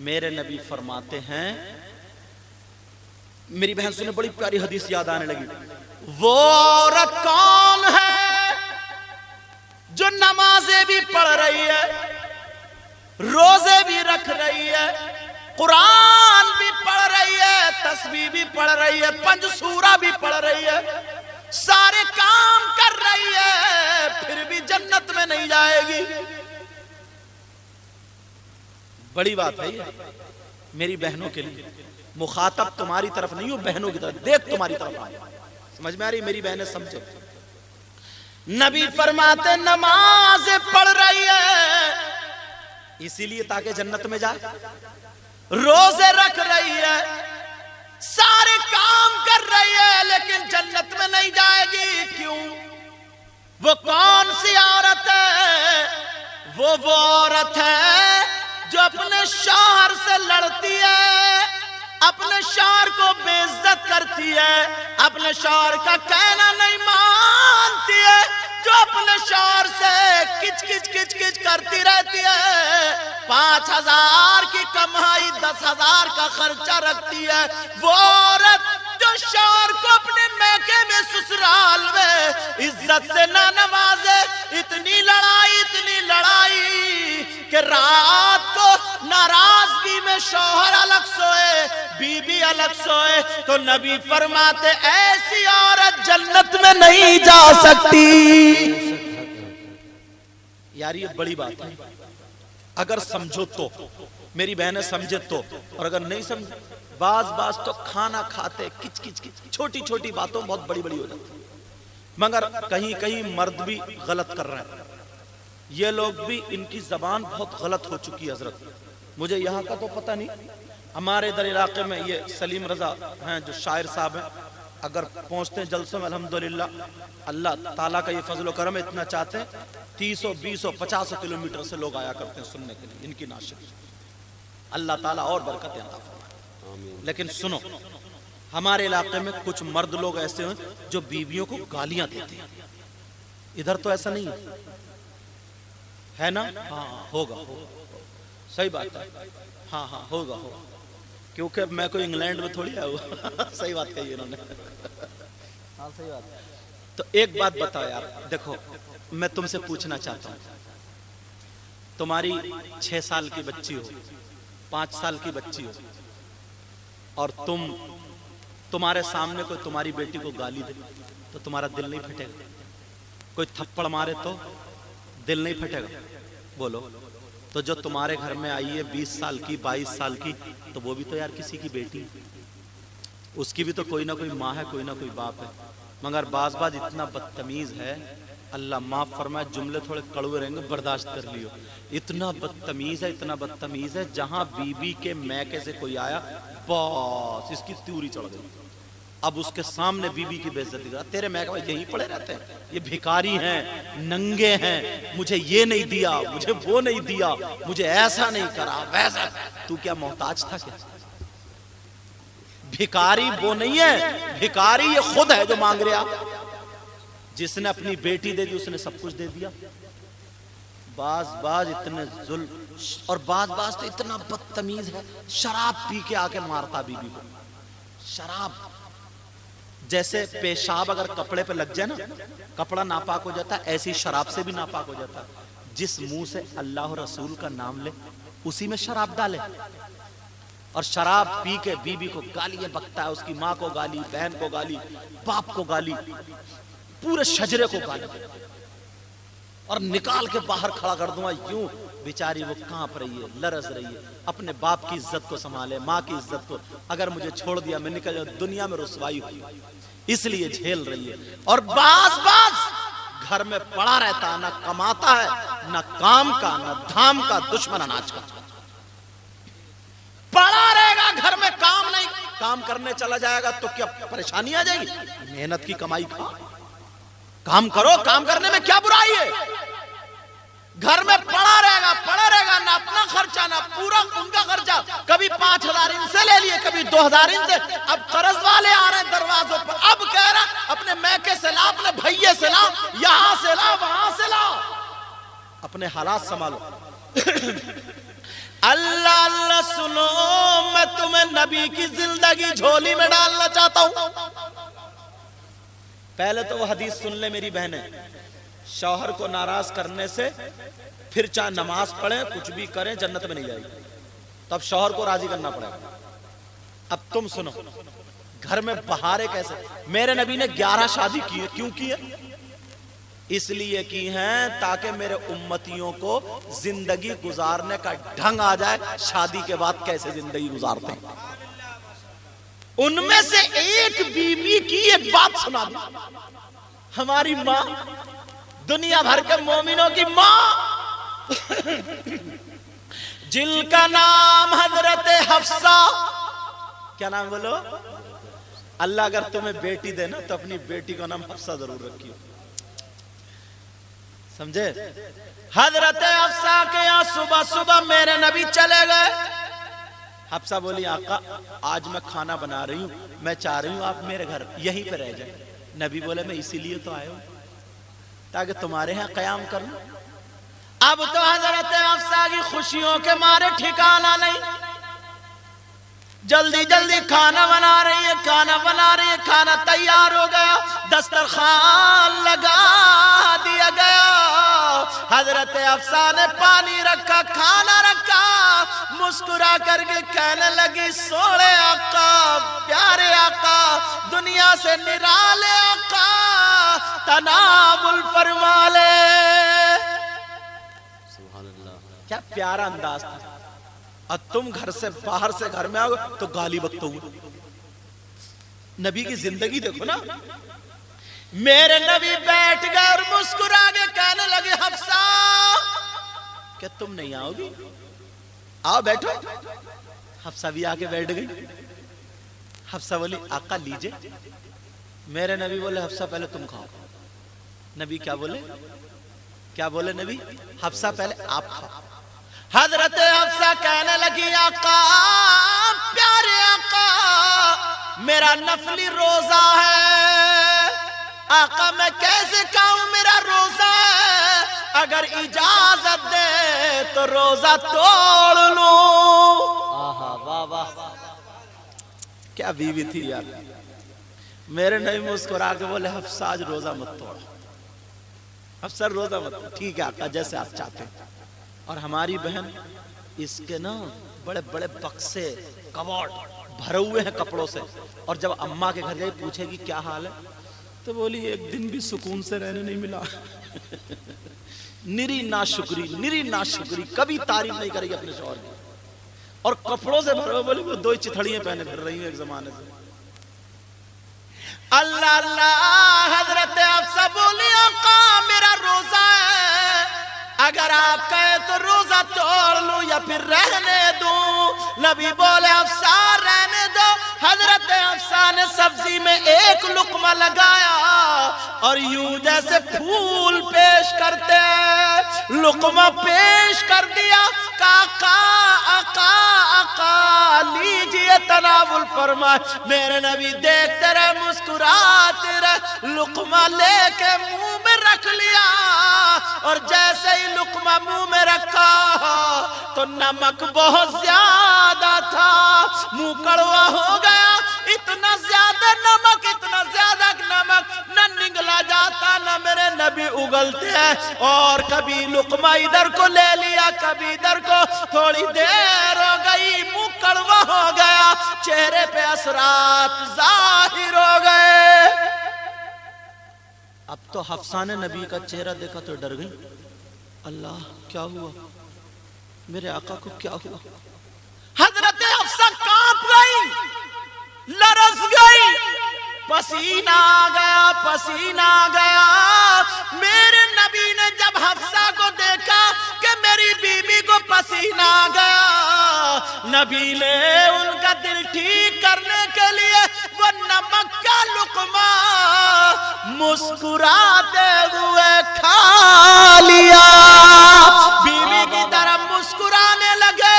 میرے نبی فرماتے ہیں, میری بہن سنے بڑی پیاری حدیث یاد آنے لگی, وہ عورت کون ہے جو نمازیں بھی پڑھ رہی ہے, روزے بھی رکھ رہی ہے, قرآن بھی پڑھ رہی ہے, تسبیح بھی پڑھ رہی ہے, 5 سورہ بھی پڑھ رہی ہے, سارے کام کر رہی ہے, پھر بھی جنت میں نہیں جائے گی. بڑی بات ہے یہ میری بہنوں کے لیے. مخاطب تمہاری طرف نہیں ہو, بہنوں کی طرف, دیکھ تمہاری طرف آئے. سمجھ میں آ رہی میری بہنیں؟ سمجھو. نبی فرماتے نماز پڑھ رہی ہے اسی لیے تاکہ جنت میں جائے, روزے رکھ رہی ہے, سارے کام کر رہی ہے, لیکن جنت میں نہیں جائے گی. کیوں؟ وہ کون سی عورت ہے؟ وہ عورت ہے جو اپنے شوہر سے لڑتی ہے, اپنے شوہر کو بے عزت کرتی ہے, اپنے شوہر کا کہنا نہیں مانتی ہے, جو اپنے شوہر سے کچ کچ کچ کچ کرتی رہتی ہے, 5,000 کی کمائی 10,000 کا خرچہ رکھتی ہے. وہ عورت جو شوہر کو اپنے میکے میں سسرال میں عزت سے نہ نوازے, اتنی لڑائی کہ رات کو ناراضگی میں شوہر الگ سوئے, بیوی الگ سوئے, تو نبی فرماتے ایسی عورت جنت میں نہیں جا سکتی. یار یہ بڑی بات ہے, اگر سمجھو تو, میری بہنیں سمجھے تو, اور اگر نہیں سمجھے, بعض تو کھانا کھاتے کچ کچ کچ, چھوٹی چھوٹی باتوں بہت بڑی بڑی ہو جاتی. مگر کہیں مرد بھی غلط کر رہے ہیں, یہ لوگ بھی, ان کی زبان بہت غلط ہو چکی ہے حضرت. مجھے یہاں کا تو پتہ نہیں, ہمارے ادھر علاقے میں یہ سلیم رضا ہیں جو شاعر صاحب ہیں, اگر پہنچتے ہیں جلسوں میں الحمدللہ اللہ تعالیٰ کا یہ فضل و کرم, اتنا چاہتے ہیں 30 20 50 کلومیٹر سے لوگ آیا کرتے ہیں سننے کے لیے ان کی نعت. اللہ تعالیٰ اور برکتیں عطا فرمائے. لیکن سنو, ہمارے علاقے میں کچھ مرد لوگ ایسے ہیں جو بیویوں کو گالیاں دیتے ہیں. ادھر تو ایسا نہیں ہے نا؟ ہاں ہوگا, صحیح بات ہے, ہاں ہوگا, کیونکہ میں کوئی انگلینڈ میں تھوڑی آیا ہوا. صحیح بات کہی انہوں نے. ہاں صحیح بات. تو ایک بات بتاؤ یار, دیکھو میں تم سے پوچھنا چاہتا ہوں, تمہاری 6 سال کی بچی ہو, 5 سال کی بچی ہو, اور تمہارے سامنے کوئی تمہاری بیٹی کو گالی دے تو تمہارا دل نہیں پھٹے گا؟ کوئی تھپڑ مارے تو دل نہیں پھٹے گا؟ بولو. تو جو تمہارے گھر میں آئی ہے 20 سال کی 22 سال کی, تو وہ بھی تو یار کسی کی بیٹی, اس کی بھی تو کوئی نہ کوئی ماں ہے, کوئی نہ کوئی باپ ہے. مگر بعض اتنا بدتمیز ہے, اللہ معاف فرمائے, جملے تھوڑے کڑوے رہیں گے, برداشت کر لیو. اتنا بدتمیز ہے, جہاں بیوی کے میکے سے کوئی آیا بس اس کی تیوری چڑھ گئی. اب اس کے سامنے بیوی کی بے عزتی کرا, تیرے میکے میں یہی پڑے رہتے ہیں, یہ بھکاری ہیں, ننگے ہیں, مجھے یہ نہیں دیا, مجھے وہ نہیں دیا, مجھے ایسا نہیں کرا ویسا. تو کیا محتاج تھا کیا؟ بھکاری وہ نہیں ہے, بھکاری یہ خود ہے جو مانگ رہا. جس نے اپنی بیٹی دے دی اس نے سب کچھ دے دیا. بعض اتنے ظلم, اور بعض تو اتنا بدتمیز ہے, شراب پی کے آ کے مارتا بیوی کو. شراب جیسے پیشاب اگر کپڑے پہ لگ جائے نا, کپڑا ناپاک ہو جاتا ہے, ایسی شراب سے بھی ناپاک ہو جاتا ہے. جس منہ سے اللہ اور رسول کا نام لے اسی میں شراب ڈالے, اور شراب پی کے بیوی کو گالیاں بکتا ہے, اس کی ماں کو گالی, بہن کو گالی, باپ کو گالی, پورے شجرے کو گالی, اور نکال کے باہر کھڑا کر دوں گا. یوں بیچاری وہ کانپ رہی ہے, لرز رہی ہے, اپنے باپ کی عزت کو سنبھالے, ماں کی عزت کو. اگر مجھے چھوڑ دیا میں نکل جاؤں, دنیا میں رسوائی ہوئی, اس لیے جھیل رہی ہے. اور بعض گھر میں پڑا رہتا, نہ کماتا ہے, نہ کام کا, نہ دھام کا, دشمن اناج کا. پڑا رہے گا گھر میں, کام نہیں, کام کرنے چلا جائے گا تو کیا پریشانی آ جائے گی؟ محنت کی کمائی کھا, کام کرو, کام کرنے میں کیا برائی ہے؟ گھر میں پڑا رہے گا, نہ اپنا خرچہ نہ پورا ان کا خرچہ. کبھی 5,000 ان سے لے لیے, کبھی 2,000 ان سے. اب قرض والے آ رہے ہیں دروازوں پر, اب کہہ رہا اپنے میکے سے لا, اپنے بھائیے سے لا, یہاں سے لا, وہاں سے لا. اپنے حالات سنبھالو. اللہ اللہ سنو، میں تمہیں نبی کی زندگی جھولی میں ڈالنا چاہتا ہوں۔ پہلے تو وہ حدیث سن لے میری بہنیں، شوہر کو ناراض کرنے سے پھر چاہے نماز پڑھیں کچھ بھی کریں جنت میں نہیں جائے گی، تو اب شوہر کو راضی کرنا پڑے گا۔ اب تم سنو، گھر میں بہارے کیسے؟ میرے نبی نے 11 شادی کی ہے، کیوں کی ہے؟ اس لیے کی ہیں تاکہ میرے امتیوں کو زندگی گزارنے کا ڈھنگ آ جائے، شادی کے بعد کیسے زندگی گزارتے ہیں۔ ان میں سے ایک بیوی کی ایک بات سنا دوں، ہماری ماں، دنیا بھر کے مومنوں کی ماں، جن کا نام حضرت حفصہ، کیا نام بولو؟ اللہ اگر تمہیں بیٹی دے نا تو اپنی بیٹی کا نام حفصہ ضرور رکھیو، سمجھے؟ حضرت حفصہ کے یہاں صبح صبح میرے نبی چلے گئے۔ حفصہ بولی آقا آج میں کھانا بنا رہی ہوں، میں چاہ رہی ہوں آپ میرے گھر یہیں پہ رہ جائیں۔ نبی بولے میں اسی لیے تو آیا ہوں تاکہ تمہارے ہاں قیام کر لوں۔ اب تو حضرت حفصہ کی خوشیوں کے مارے ٹھکانا نہیں، جلدی جلدی کھانا بنا رہی ہے، کھانا بنا رہی ہے، کھانا تیار ہو گیا، دسترخوان لگا دیا گیا۔ حضرت حفصہ نے پانی رکھا، کھانا رکھا، مسکرا کر کے کہنے لگی سوڑے آقا، پیارے آقا، دنیا سے نرالے آقا، تناول فرما لے۔ سبحان اللہ، کیا پیارا انداز تھا۔ اور تم گھر سے باہر سے گھر میں آؤ تو گالی بکتے ہوئے۔ نبی کی زندگی دیکھو نا، میرے نبی بیٹھ گئے اور مسکرا کے کہنے لگے حفصہ کہ تم نہیں آؤ گی؟ آؤ بیٹھو۔ حفصہ بھی آ کے بیٹھ گئی۔ حفصہ بولی آقا لیجئے۔ میرے نبی بولے حفصہ پہلے تم کھاؤ۔ نبی کیا بولے؟ کیا بولے نبی؟ حفصہ پہلے آپ کھاؤ۔ حضرت حفصہ کہنے لگی آقا، پیارے آقا، میرا نفلی روزہ ہے، آقا میں کیسے کھاؤں، میرا روزہ ہے، اگر اجازت دے تو روزہ توڑ لوں۔ آہا واہ واہ، کیا بیوی تھی یار۔ میرے نبی مسکرا کے بولے حفصہ آج روزہ مت توڑ، حفصہ روزہ مت توڑ، ٹھیک ہے آقا جیسے آپ چاہتے ہیں۔ اور ہماری بہن اس کے نا بڑے بڑے بکسے کباڑ بھرے ہوئے ہیں کپڑوں سے، اور جب اماں کے گھر جائے پوچھے گی کیا حال ہے تو بولی ایک دن بھی سکون سے رہنے نہیں ملا۔ نری ناشکری، نری ناشکری، کبھی تعریف نہیں کرے گی اپنے شوہر کی، اور کپڑوں سے بھرے ہوئے، بولی وہ 2 چتھڑیاں پہنے پھر رہی ہیں ایک زمانے سے۔ اللہ اللہ، حضرت حفصہ بولی آقا میرا روزہ ہے، اگر آپ کہے تو روزہ توڑ لوں یا پھر رہنے دوں۔ نبی بولے حفصہ رہنے دو۔ حضرت حفصہ نے سبزی میں ایک لقمہ لگایا اور یوں جیسے پھول پیش کرتے ہیں لقمہ پیش کر دیا۔ آقا آقا آقا لیجئے تناول فرمائے۔ میرے نبی دیکھتے رہے، مسکراتے رہے، لقمہ لے کے منہ میں رکھ لیا، اور جیسے ہی لقمہ منہ میں رکھا تو نمک بہت زیادہ تھا، منہ کڑوا ہو گیا۔ اتنا زیادہ نمک، اتنا زیادہ نمک نہ نگلا جاتا نہ میرے نبی اگلتے ہیں، اور کبھی لقمہ ادھر کو لے لیا کبھی ادھر کو، تھوڑی دیر ہو گئی منہ کڑوا ہو گیا، چہرے پہ اثرات ظاہر ہو گئے۔ اب تو حفصہ نے نبی کا چہرہ دیکھا تو ڈر گئی، اللہ کیا ہوا، میرے آقا کو کیا ہوا۔ حضرت حفصہ کانپ گئی، لرز گئی، پسینہ آ گیا، پسینہ آ گیا۔ میرے نبی نے جب حفصہ کو دیکھا کہ میری بیوی کو پسینہ آ گیا، نبی نے ان کا دل ٹھیک کرنے کے لیے وہ نمک کا لقمہ مسکراتے ہوئے کھا لیا۔ بیوی کی طرف مسکرانے لگے۔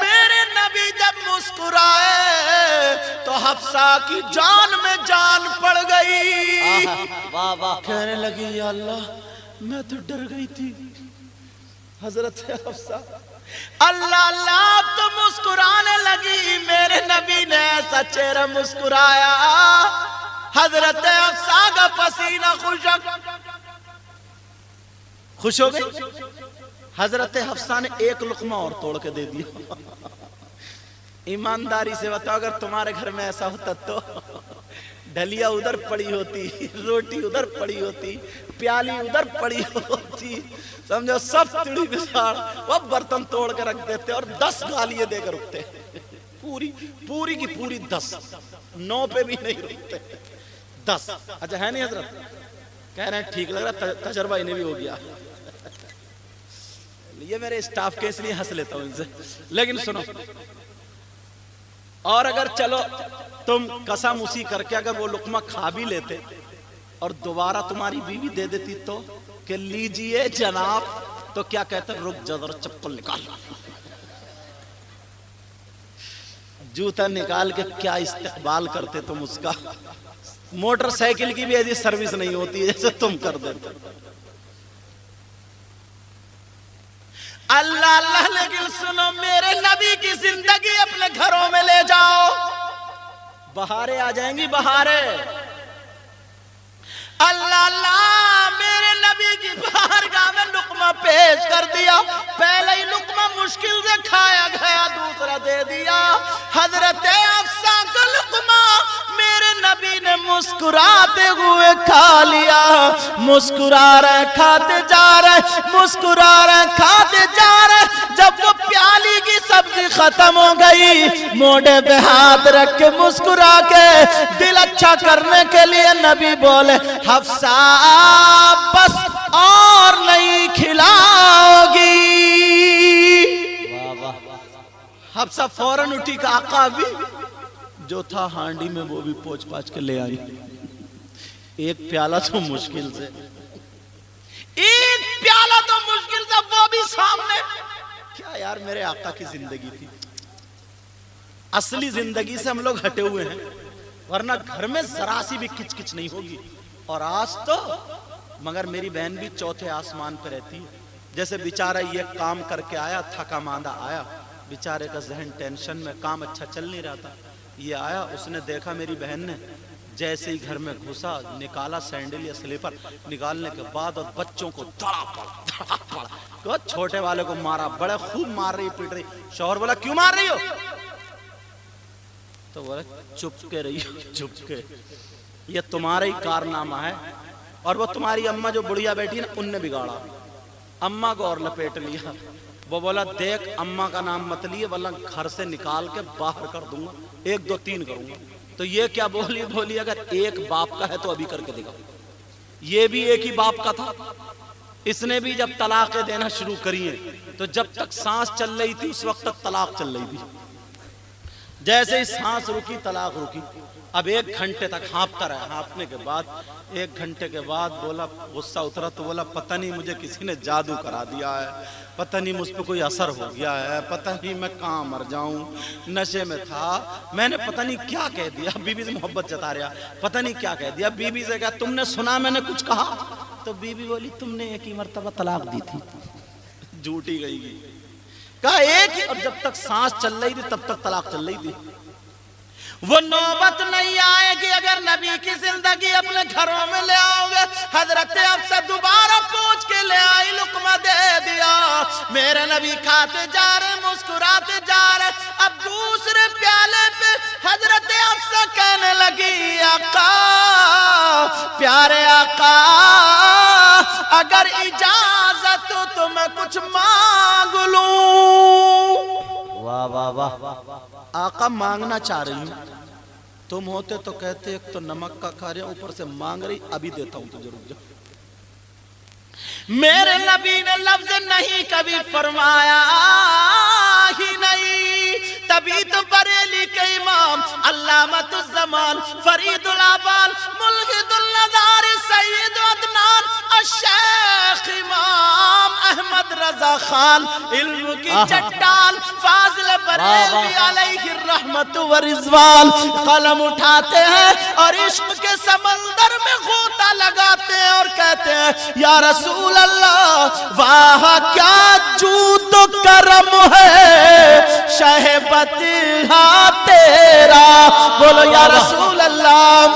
میرے نبی جب مسکرائے تو حفصہ کی جان میں جان پڑ گئی، واہ واہ، کہنے لگی یا اللہ میں تو ڈر گئی تھی، حضرت حفصہ اللہ اللہ تو مسکرانے لگی، میرے نبی نے ایسا چہرہ مسکرایا، حضرت حفصہ کا پسینہ خوش ہو گئی۔ حضرت حفصہ نے ایک لقمہ اور توڑ کے دے دیا۔ ایمانداری سے بتاؤ اگر تمہارے گھر میں ایسا ہوتا تو ڈھلیا ادھر پڑی ہوتی، روٹی ادھر پڑی ہوتی، پیالی ادھر پڑی ہوتی، سمجھو سب تڑی بساڑ، وہ برتن توڑ کے رکھ دیتے اور 10 گالیاں دے کر رکھتے، پوری کی پوری 10، 9 پہ بھی نہیں رکھتے، 10۔ اچھا ہے نہیں حضرت؟ کہہ رہے ہیں ٹھیک لگ رہا، تجربہ انہیں بھی ہو گیا۔ یہ میرے اسٹاف کے اس لیے ہنس لیتا ہوں ان سے، لیکن سنو، اور اگر چلو تم قسم اسی کر کے اگر وہ لقمہ کھا بھی لیتے اور دوبارہ تمہاری بیوی دے دیتی تو کہ لیجئے جناب، تو کیا کہتے؟ رک جا ذرا چپل نکال، جوتا نکال کے کیا استقبال کرتے تم اس کا۔ موٹر سائیکل کی بھی ایسی سروس نہیں ہوتی جیسے تم کر دیتے۔ اللہ اللہ، لیکن سنو، میرے نبی کی زندگی اپنے گھروں میں لے جاؤ، بہاریں آ جائیں گی، بہاریں۔ اللہ اللہ، میرے نبی کی بارگاہ میں لقمہ پیش کر دیا، پہلے ہی لقمہ مشکل سے کھایا گیا، دوسرا دے دیا، حضرت حفصہ کا لقمہ میرے نبی نے مسکراتے ہوئے کھا لیا، مسکرا رہے کھاتے جا رہے، مسکرا رہے کھاتے جا رہے۔ جب وہ پیالی کی سبزی ختم ہو گئی، موڑے پہ ہاتھ رکھ کے مسکرا کے دل اچھا کرنے کے لیے نبی بولے، حفصہ بس اور نہیں کھلاؤ گی؟ حفصہ فوراً اٹھی کہ آقا بھی جو تھا ہانڈی میں وہ بھی پوچھ پاچھ کے لے آئی، ایک پیالہ تو مشکل سے، ایک پیالہ تو مشکل سے، وہ بھی سامنے۔ کیا یار میرے آقا کی زندگی تھی، اصلی زندگی سے ہم لوگ ہٹے ہوئے ہیں، ورنہ گھر میں ذرا سی بھی کچ کچ نہیں ہوگی۔ اور آج تو مگر میری بہن بھی چوتھے آسمان پہ رہتی ہے، جیسے بیچارہ یہ کام کر کے آیا، تھکا ماندہ آیا، بیچارے کا ذہن ٹینشن میں، کام اچھا چل نہیں رہا تھا، یہ آیا، اس نے دیکھا میری بہن نے، جیسے ہی گھر میں گھسا، نکالا سینڈل یا سلیپر، نکالنے کے بعد اور بچوں کو دھڑا پڑا، چھوٹے والے کو مارا، بڑے خوب مار رہی پیٹ رہی۔ شوہر بولا کیوں مار رہی ہو؟ تو بولا چپ کے رہی ہو، چپ کے، یہ تمہارا ہی کارنامہ ہے، اور وہ تمہاری اماں جو بڑھیا بیٹھی نا ان نے بگاڑا، اماں کو اور لپیٹ لیا۔ وہ بولا دیکھ اماں کا نام مت لیے ورنہ گھر سے نکال کے باہر کر دوں گا، 1 2 3 کروں گا۔ تو یہ کیا بولی اگر ایک باپ کا ہے تو ابھی کر کے دکھاؤ۔ یہ بھی ایک ہی باپ کا تھا، اس نے بھی جب طلاقیں دینا شروع کری ہیں تو جب تک سانس چل رہی تھی اس وقت تک طلاق چل رہی تھی، جیسے ہی سانس رکی طلاق رکی۔ اب 1 گھنٹے تک ہانپتا رہا، ہانپنے کے بعد 1 گھنٹے کے بعد بولا، غصہ اترا تو بولا پتہ نہیں مجھے کسی نے جادو کرا دیا ہے، پتہ نہیں مجھ پہ کوئی اثر ہو گیا ہے، پتہ نہیں میں کہاں مر جاؤں، نشے میں تھا، میں نے پتہ نہیں کیا کہہ دیا، بی بی سے محبت جتا رہا، پتہ نہیں کیا کہہ دیا۔ بی بی سے کہا تم نے سنا میں نے کچھ کہا؟ تو بی بی بولی تم نے 1 ہی مرتبہ طلاق دی تھی، جھوٹی گئی گی، کہا 1 ہی، اور جب تک سانس چل رہی تھی تب تک طلاق چل رہی تھی۔ وہ نوبت نہیں آئے گی اگر نبی کی زندگی اپنے گھروں میں لے آؤ گے۔ حضرت حفصہ دوبارہ پوچھ کے لے آئی، لقمہ دے دیا، میرے نبی کھاتے جا رہے، مسکراتے جا رہے۔ اب دوسرے پیالے پہ حضرت حفصہ کہنے لگی، آقا پیارے آقا اگر اجازت ہو تو میں کچھ مانگ لوں۔ واہ واہ واہ، آقا مانگنا چاہ رہی ہوں، تم ہوتے تو کہتے ایک تو نمک کا کھا رہے اوپر سے مانگ رہی، ابھی دیتا ہوں تجھے، رک جا۔ میرے نبی نے لفظ نہیں کبھی فرمایا ہی نہیں، تبھی تو بریلی کے امام علامۃ الزمان فرید الآبان ملحد النظار سید عدنان الشیخ امام احمد رضا خان علم کی چٹان فاضل بریلوی علیہ الرحمت و رضوان قلم اٹھاتے ہیں اور عشق کے سمندر میں غوطہ لگاتے ہیں اور کہتے ہیں یا رسول اللہ واہ کیا جود و کرم ہے شہبت ہاں تیرا، بولو یا رسول اللہ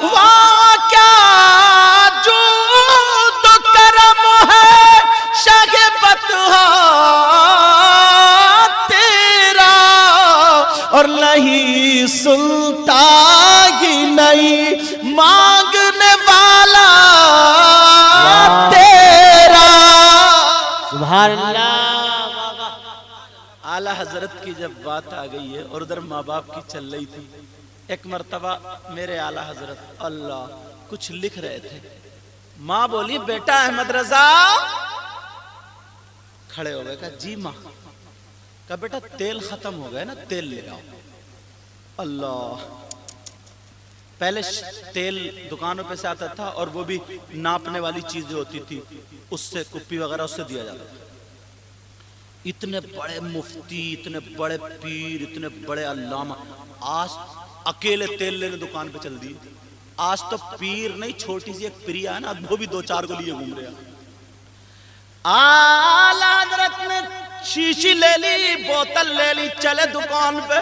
واہ کیا جود و کرم ہے شہبت ہاں تیرا، اور نہیں سنتا ہی نہیں مانگنے والا تیرا۔ سبحان اللہ۔ اعلیٰ حضرت کی جب بات آ گئی ہے اور ادھر ماں باپ کی چل رہی تھی، ایک مرتبہ میرے اعلیٰ حضرت اللہ کچھ لکھ رہے تھے، ماں بولی بیٹا احمد رضا، کھڑے ہو گئے، کہا جی ماں، کہا بیٹا تیل ختم ہو گئے نا، تیل لے آؤ۔ اللہ، پہلے تیل دکانوں پہ سے آتا تھا اور وہ بھی ناپنے والی چیزیں ہوتی تھی، اس سے کپی وغیرہ اس سے دیا جاتا تھا۔ اتنے بڑے مفتی، اتنے بڑے پیر، اتنے بڑے علامہ آج اکیلے تیل لینے دکان پہ چل دیے۔ آج تو پیر نہیں، چھوٹی سی ایک پریا ہے نا، وہ بھی 2-4 کو لیے گھوم رہے ہیں۔ اعلیٰ حضرت نے شیشی لے لی، بوتل لے لی، چلے دکان پہ۔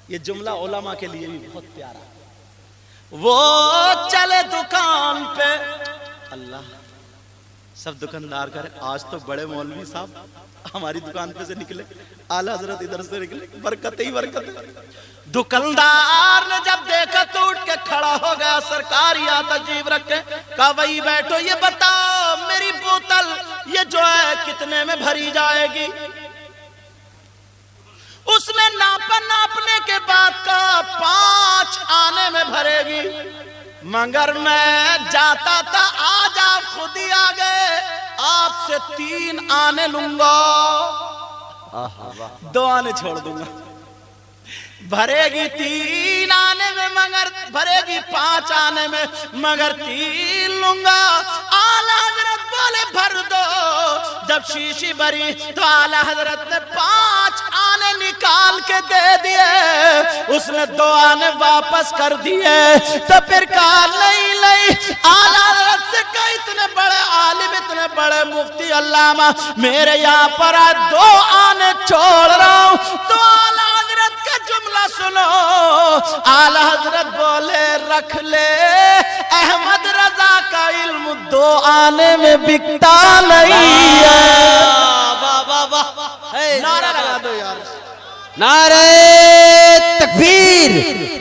یہ جملہ علماء کے لیے بھی بہت پیارا، وہ چلے دکان پہ، اللہ سب دکاندار کرے آج تو بڑے مولوی صاحب ہماری دکان پہ سے نکلے، اعلیٰ حضرت ادھر سے نکلے، برکت ہی برکت۔ دکاندار نے جب دیکھا تو اٹھ کے کھڑا ہو گیا، سرکار یہاں تشریف رکھے، کہا وہی بیٹھو، یہ بتاؤ میری بوتل یہ جو ہے کتنے میں بھری جائے گی؟ اس نے ناپنے کے بعد کہا 5 آنے میں بھرے گی، مگر میں جاتا تھا، آج آپ خود ہی آ گئے، آپ سے 3 آنے لوں گا، 2 آنے چھوڑ دوں گا۔ بھرے گی 3 آنے میں مگر بھرے گی 5 آنے میں مگر 3 لوں گا۔ اعلیٰ حضرت بولے بھر دو۔ جب شیشی بھری تو اعلیٰ حضرت نے 5 آنے نکال کے دے دیے، اس نے 2 آنے واپس کر دیے۔ تو پھر کہا نہیں، اعلیٰ حضرت سے کہا اتنے بڑے عالم، اتنے بڑے مفتی علامہ میرے یہاں پر 2 آنے چھوڑ رہا ہوں۔ تو اعلیٰ حضرت کا جملہ سنو، اعلیٰ حضرت بولے رکھ لے، احمد رضا کا علم 2 آنے میں بکتا نہیں ہے۔ نعرہ لگا دو یار، نعرہ تکبیر،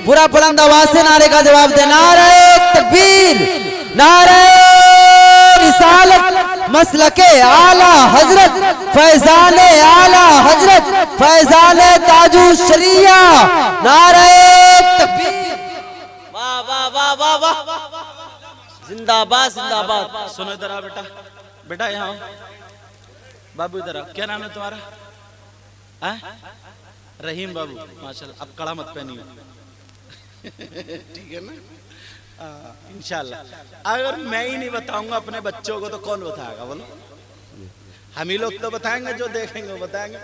پورا بلند آواز سے نعرے کا جواب دے، نعرہ تکبیر، نعرہ رسالت، مسلک اعلیٰ حضرت، فیضان اعلیٰ حضرت، فیضان تاج الشریعہ، نعرہ تکبیر، واہ واہ واہ واہ واہ، زندہ باد زندہ باد۔ سنو ادھر آ بیٹا یہاں آؤ، بابو ادھر آ، کیا نام ہے تمہارا؟ رحیم بابو، ماشاءاللہ، اب کڑا مت پہنی ہو، ٹھیک ہے نا؟ انشاءاللہ اگر میں ہی نہیں بتاؤں گا اپنے بچوں کو تو کون بتائے گا؟ بولو، ہم ہی لوگ تو بتائیں گے، جو دیکھیں گے وہ بتائیں گے۔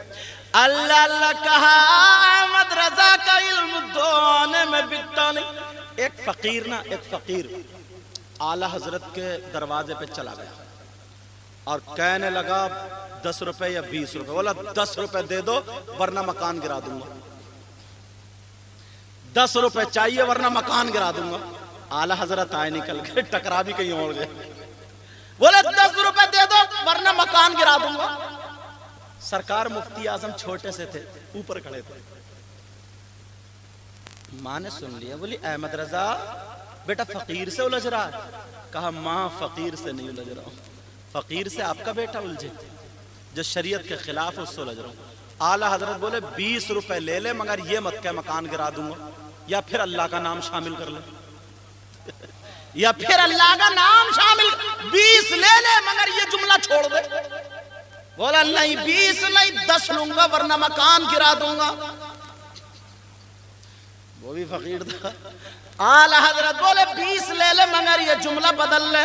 اللہ اللہ کہا احمد رضا کا علم 2 آنے میں بکتا نہیں۔ ایک فقیر اعلیٰ حضرت کے دروازے پہ چلا گیا اور کہنے لگا 10 روپے یا 20 روپے، بولا 10 روپے دے دو ورنہ مکان گرا دوں گا، 10 روپے چاہیے ورنہ مکان گرا دوں گا۔ اعلیٰ حضرت آئے نکل کے، ٹکرا بھی کہیں اور گئے، بولے 10 روپے دے دو ورنہ مکان گرا دوں گا۔ سرکار مفتی اعظم چھوٹے سے تھے، اوپر کھڑے تھے، ماں نے سن لیا، بولی احمد رضا بیٹا فقیر سے الجھ رہا ہے؟ کہا ماں فقیر سے نہیں الجھ رہا ہوں، فقیر سے آپ کا بیٹا الجھے جو شریعت کے خلاف اس سے الجھ رہا ہوں۔ اعلیٰ حضرت بولے 20 روپے لے لے مگر یہ مت کہ مکان گرا دوں گا، یا پھر اللہ کا نام شامل کر لے، یا پھر اللہ کا نام شامل، 20 لے لے مگر یہ جملہ چھوڑ دے۔ بولا نہیں 20 نہیں 10 لوں گا ورنہ مکان گرا دوں گا۔ وہ بھی فقیر تھا۔ اعلیٰ حضرت بولے 20 لے لے مگر یہ جملہ بدل لے۔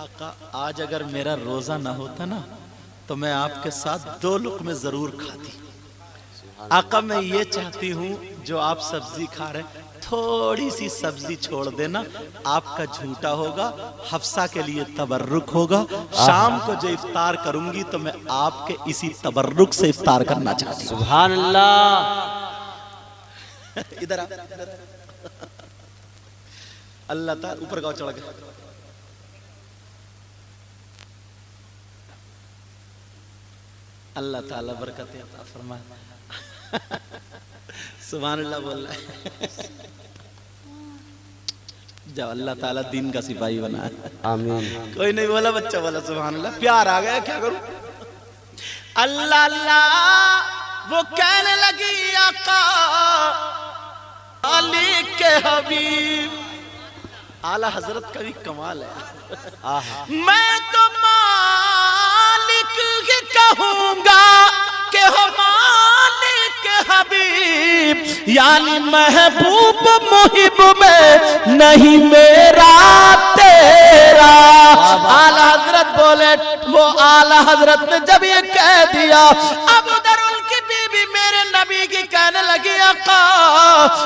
آقا آج اگر میرا روزہ نہ ہوتا نا تو میں آپ کے ساتھ 2 لقمے ضرور کھاتی. آقا میں یہ چاہتی ہوں جو آپ سبزی کھا رہے ہیں تھوڑی سی سبزی چھوڑ دینا, آپ کا جھوٹا ہوگا, حفصہ کے لیے تبرک ہوگا. شام کو جو افطار کروں گی تو میں آپ کے اسی تبرک سے افطار کرنا چاہتی ہوں. سبحان اللہ. ادھر اللہ تعالیٰ اوپر گاؤں چڑھ گئے. اللہ تعالیٰ برکتیں عطا فرمائے. سبحان اللہ بول رہا ہے. جب اللہ تعالیٰ دین کا سپاہی بنا ہے. آمین. کوئی نہیں بولا, بچہ بولا سبحان اللہ. پیار آ گیا, کیا کروں. اللہ اللہ وہ کہنے لگی آقا علی کے حبیب. اعلیٰ حضرت کا بھی کمال ہے. میں تو مالک ہی کہوں گا کہ ہو مالک حبیب, یعنی محبوب محب میں نہیں میرا تیرا. اعلیٰ حضرت بولے, وہ اعلیٰ حضرت نے جب یہ کہہ دیا, اب ادھر ان کی بیوی میرے نبی کی کہنے لگی آقا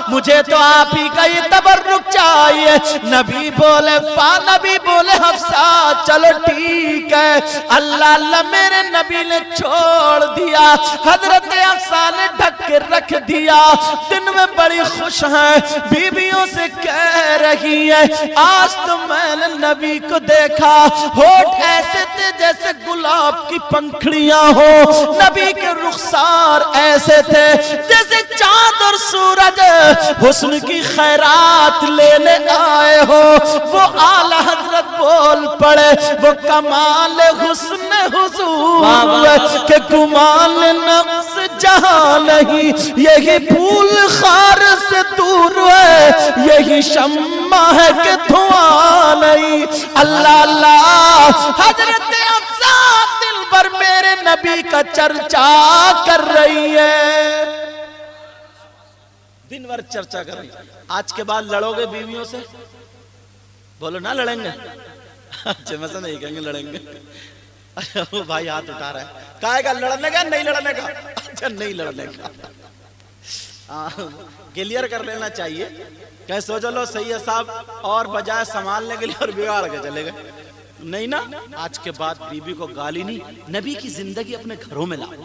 مجھے تو آپ ہی کا یہ تبرک چاہیے. نبی بولے نبی بولے حفصہ چلو ٹھیک ہے. اللہ اللہ میرے نبی نے چھوڑ دیا. حضرت حفصہ نے ڈھک کے رکھ دیا. دن میں بڑی خوش ہیں, بیویوں سے کہہ رہی ہے آج تو میں نے نبی کو دیکھا, ہونٹ ایسے تھے جیسے گلاب کی پنکھڑیاں ہو, نبی کے رخسار ایسے تھے جیسے چاند اور سورج حسن کی خیرات لینے آئے ہو. وہ اعلیٰ حضرت بول پڑے وہ کمال حسن حضور کہ گمان نقص جہاں نہیں, یہی پھول خار سے دور ہے, یہی شمع ہے کہ دھواں نہیں. اللہ اللہ حضرت حفصہ دل بھر میرے نبی کا چرچا کر رہی ہے, دن بھر چرچا کر رہی ہے. آج کے بعد لڑو گے بیویوں سے؟ بولو نہ لڑیں گے. اچھا میں سے نہیں کہیں گے لڑیں گے. وہ بھائی ہاتھ اٹھا رہا ہے, کہے گا لڑنے کا نہیں لڑنے کا؟ اچھا نہیں لڑنے کا. کلیئر کر لینا چاہیے. کہیں سوچو لو صحیح ہے صاحب, اور بجائے سنبھالنے کے لیے اور بگاڑ کے چلے گئے. نہیں نا, آج کے بعد بیوی کو گالی نہیں, نبی کی زندگی اپنے گھروں میں لاؤ.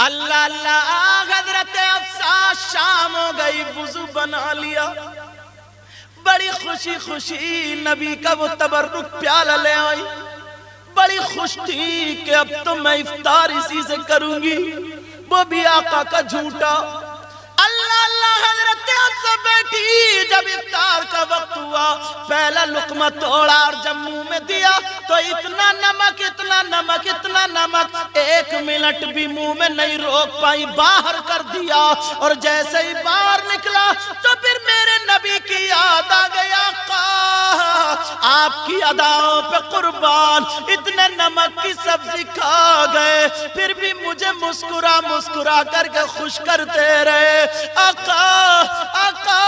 اللہ اللہ حضرت حفصہ شام ہو گئی, وضو بنا لیا, بڑی خوشی خوشی نبی کا وہ تبرک پیالہ لے آئی. بڑی خوش تھی کہ اب تو میں افطار اسی سے کروں گی, وہ بھی آقا کا جھوٹا. اللہ اللہ حضرت حفصہ بیٹھی, جب افطار کا وقت ہوا پہلا لقمہ توڑا اور جب منہ میں دیا تو اتنا نمک اتنا نمک اتنا نمک, 1 منٹ بھی منہ میں نہیں روک پائی, باہر کر دیا. اور جیسے ہی باہر نکلا تو پھر میرے نبی کی یاد آ گیا, آپ کی اداؤں پہ قربان اتنے نمک کی سبزی کھا گئے, پھر بھی مجھے مسکرا مسکرا کر کے خوش کرتے رہے. آقا آقا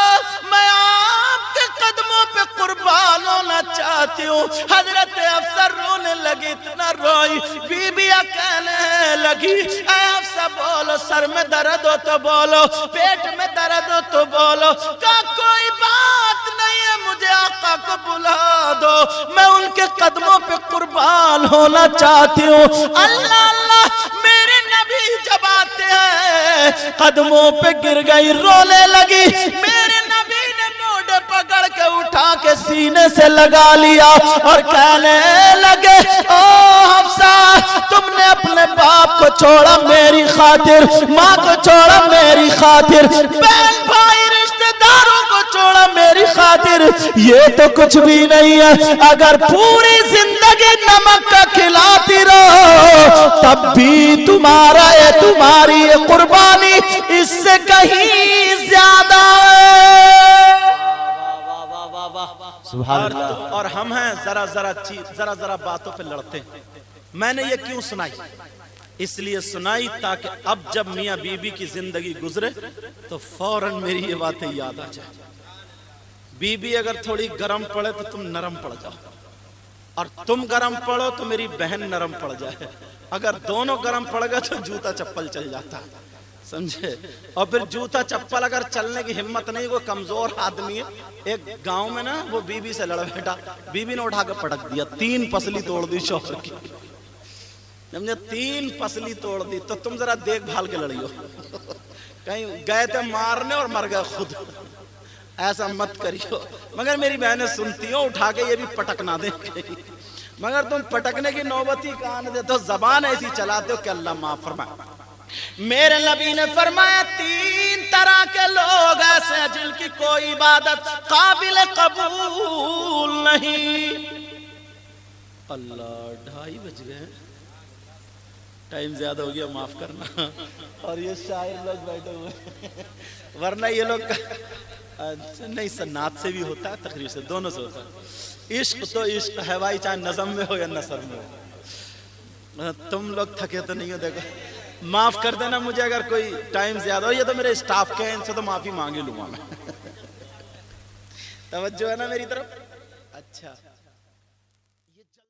میں آپ کے قدموں پہ قربان ہونا چاہتی ہوں. حضرت حفصہ رونے لگی, اتنا روئی, بیویاں کہنے لگی اے حفصہ بولو, سر میں درد ہو تو بولو, پیٹ میں درد ہو تو بولو. کہا کوئی بات نہیں ہے, مجھے آقا کو بلا دو, میں ان کے قدموں پہ قربان ہونا چاہتی ہوں. اللہ اللہ میرے نبی جب آتے ہیں قدموں پہ گر گئی, رونے لگی. میرے نبی نے موڑے پکڑ کے اٹھا کے سینے سے لگا لیا اور کہنے لگے او حفصہ تم نے اپنے باپ کو چھوڑا میری خاطر, ماں کو چھوڑا میری خاطر, بہن بھائی رشتہ داروں کو چھوڑا میری خاطر, یہ تو کچھ بھی نہیں ہے. اگر پوری زندگی نمک کا کھلاتی رہو تب بھی تمہاری قربانی اس سے کہیں زیادہ ہے. اور ہم ہیں ذرا باتوں پہ لڑتے ہیں. میں نے یہ کیوں سنائی؟ اس لیے سنائی تاکہ اب جب میاں بیوی کی زندگی گزرے تو فوراً میری یہ باتیں یاد آ جائیں. بیوی اگر تھوڑی گرم پڑے تو تم نرم پڑ جاؤ, اور تم گرم پڑو تو میری بہن نرم پڑ جائے، اگر دونوں گرم پڑ گئے تو جوتا چپل چل جاتا، سمجھے؟ اور پھر جوتا چپل اگر چلنے کی ہمت نہیں، کوئی کمزور آدمی ہے، ایک گاؤں میں نا وہ بیوی سے لڑ بیٹھا، بیوی نے اٹھا کے پٹک دیا، 3 پسلی توڑ دی شوہر کی، سمجھے؟ 3 پسلی توڑ دی، تو تم ذرا دیکھ بھال کے لڑیو، کہیں گئے تھے مارنے اور مر گئے خود، ایسا مت کریو۔ مگر میری بہنیں سنتی ہو، اٹھا کے یہ بھی پٹکنا دیں، مگر تم پٹکنے کی نوبتی کہاں دے تو زبان ایسی چلاتے ہو کہ اللہ معاف فرمائے۔ میرے نبی نے فرمایا 3 طرح کے لوگ ایسے ہیں جن کی کوئی عبادت قابل قبول نہیں۔ اللہ 2:30 بج گئے، ٹائم زیادہ ہو گیا، معاف کرنا۔ اور یہ شاعر لوگ بیٹھے ہوئے، ورنہ یہ لوگ نہیں، سنات سے بھی ہوتا ہے، تقریر سے، دونوں سے ہوتا ہے۔ عشق تو عشق ہے بھائی، چاہے نظم میں ہو یا نثر میں ہو۔ تم لوگ تھکے تو نہیں ہو، دیکھو معاف کر دینا مجھے اگر کوئی ٹائم زیادہ ہو، یہ تو میرے اسٹاف کے ہیں، ان سے تو معافی مانگے لوں گا میں۔ توجہ ہے نا میری طرف؟ اچھا